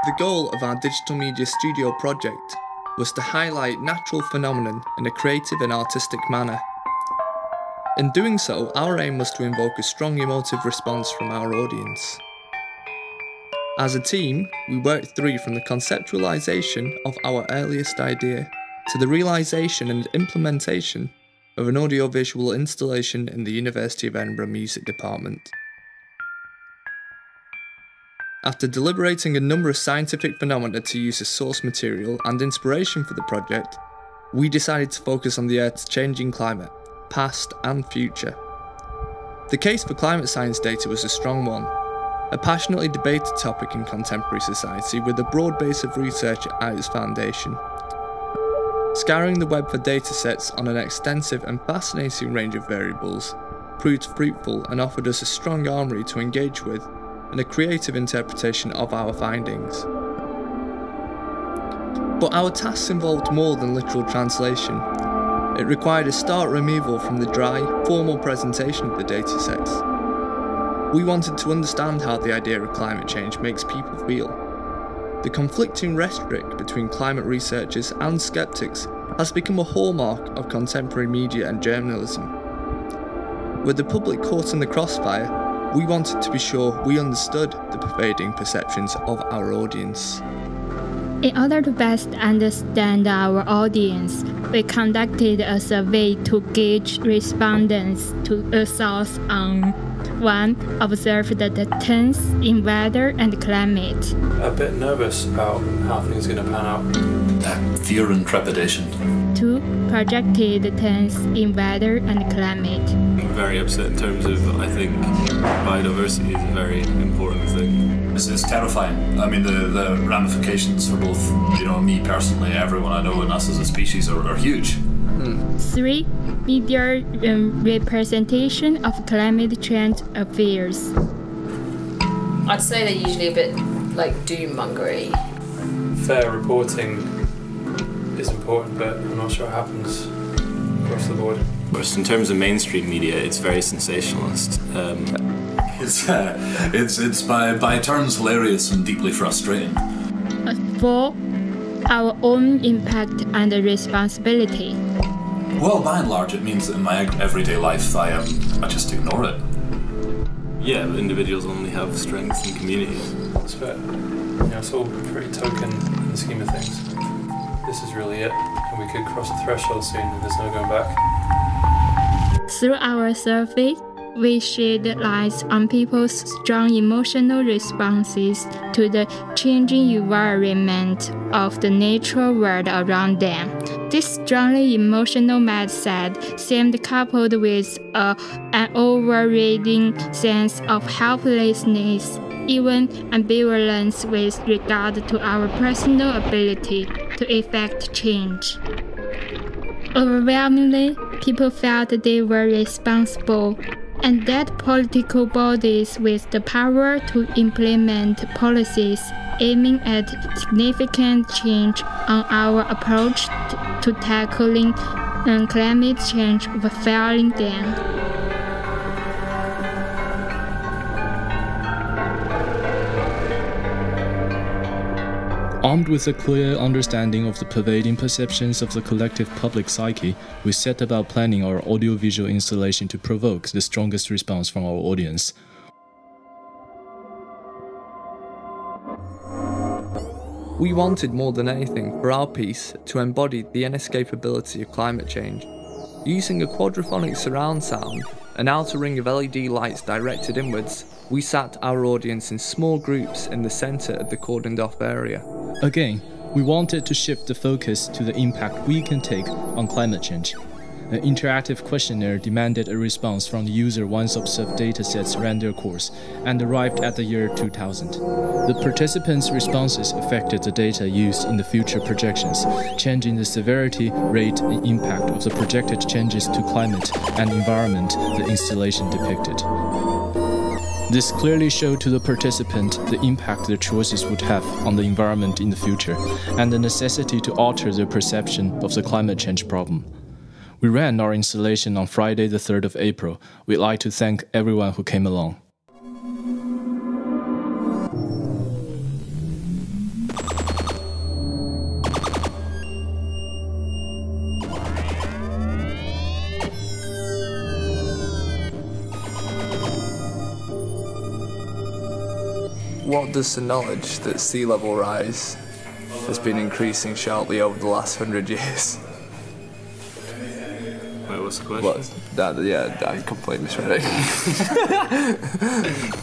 The goal of our digital media studio project was to highlight natural phenomenon in a creative and artistic manner. In doing so, our aim was to invoke a strong emotive response from our audience. As a team, we worked through from the conceptualization of our earliest idea to the realization and implementation of an audiovisual installation in the University of Edinburgh Music Department. After deliberating a number of scientific phenomena to use as source material and inspiration for the project, we decided to focus on the Earth's changing climate, past and future. The case for climate science data was a strong one, a passionately debated topic in contemporary society with a broad base of research at its foundation. Scouring the web for datasets on an extensive and fascinating range of variables proved fruitful and offered us a strong armoury to engage with and a creative interpretation of our findings. But our tasks involved more than literal translation. It required a stark removal from the dry, formal presentation of the datasets. We wanted to understand how the idea of climate change makes people feel. The conflicting rhetoric between climate researchers and skeptics has become a hallmark of contemporary media and journalism. With the public caught in the crossfire, we wanted to be sure we understood the pervading perceptions of our audience. In order to best understand our audience, we conducted a survey to gauge respondents to a thoughts on 1. Observe the trends in weather and climate. A bit nervous about how things are going to pan out. Fear and trepidation. 2. Projected trends in weather and climate. I'm very upset in terms of, I think, biodiversity is a very important thing. It's terrifying. I mean, the ramifications for both, me personally, everyone I know, and us as a species are huge. 3. Media representation of climate change affairs. I'd say they're usually a bit like doom-mongery. Fair reporting is important, but I'm not sure it happens across the board. Whereas in terms of mainstream media, it's very sensationalist. It's by turns hilarious and deeply frustrating. 4. Our own impact and responsibility. Well, by and large, it means that in my everyday life, I just ignore it. Yeah, but individuals only have strengths in communities. That's fair. It's all pretty token in the scheme of things. This is really it, and we could cross the threshold soon and there's no going back. Through our survey, we shed light on people's strong emotional responses to the changing environment of the natural world around them. This strongly emotional mindset seemed coupled with an overriding sense of helplessness, even ambivalence with regard to our personal ability to effect change. Overwhelmingly, people felt they were responsible, and that political bodies with the power to implement policies aiming at significant change on our approach to tackling climate change were failing them. Armed with a clear understanding of the pervading perceptions of the collective public psyche, we set about planning our audiovisual installation to provoke the strongest response from our audience. We wanted more than anything for our piece to embody the inescapability of climate change. Using a quadraphonic surround sound, an outer ring of LED lights directed inwards, we sat our audience in small groups in the centre of the cordoned-off area. Again, we wanted to shift the focus to the impact we can take on climate change. An interactive questionnaire demanded a response from the user once observed datasets ran their course and arrived at the year 2000. The participants' responses affected the data used in the future projections, changing the severity, rate, and impact of the projected changes to climate and environment the installation depicted. This clearly showed to the participant the impact their choices would have on the environment in the future and the necessity to alter their perception of the climate change problem. We ran our installation on Friday the 3rd of April. We'd like to thank everyone who came along. what does the knowledge that sea level rise has been increasing sharply over the last 100 years? Wait, what's the question? I completely misread it.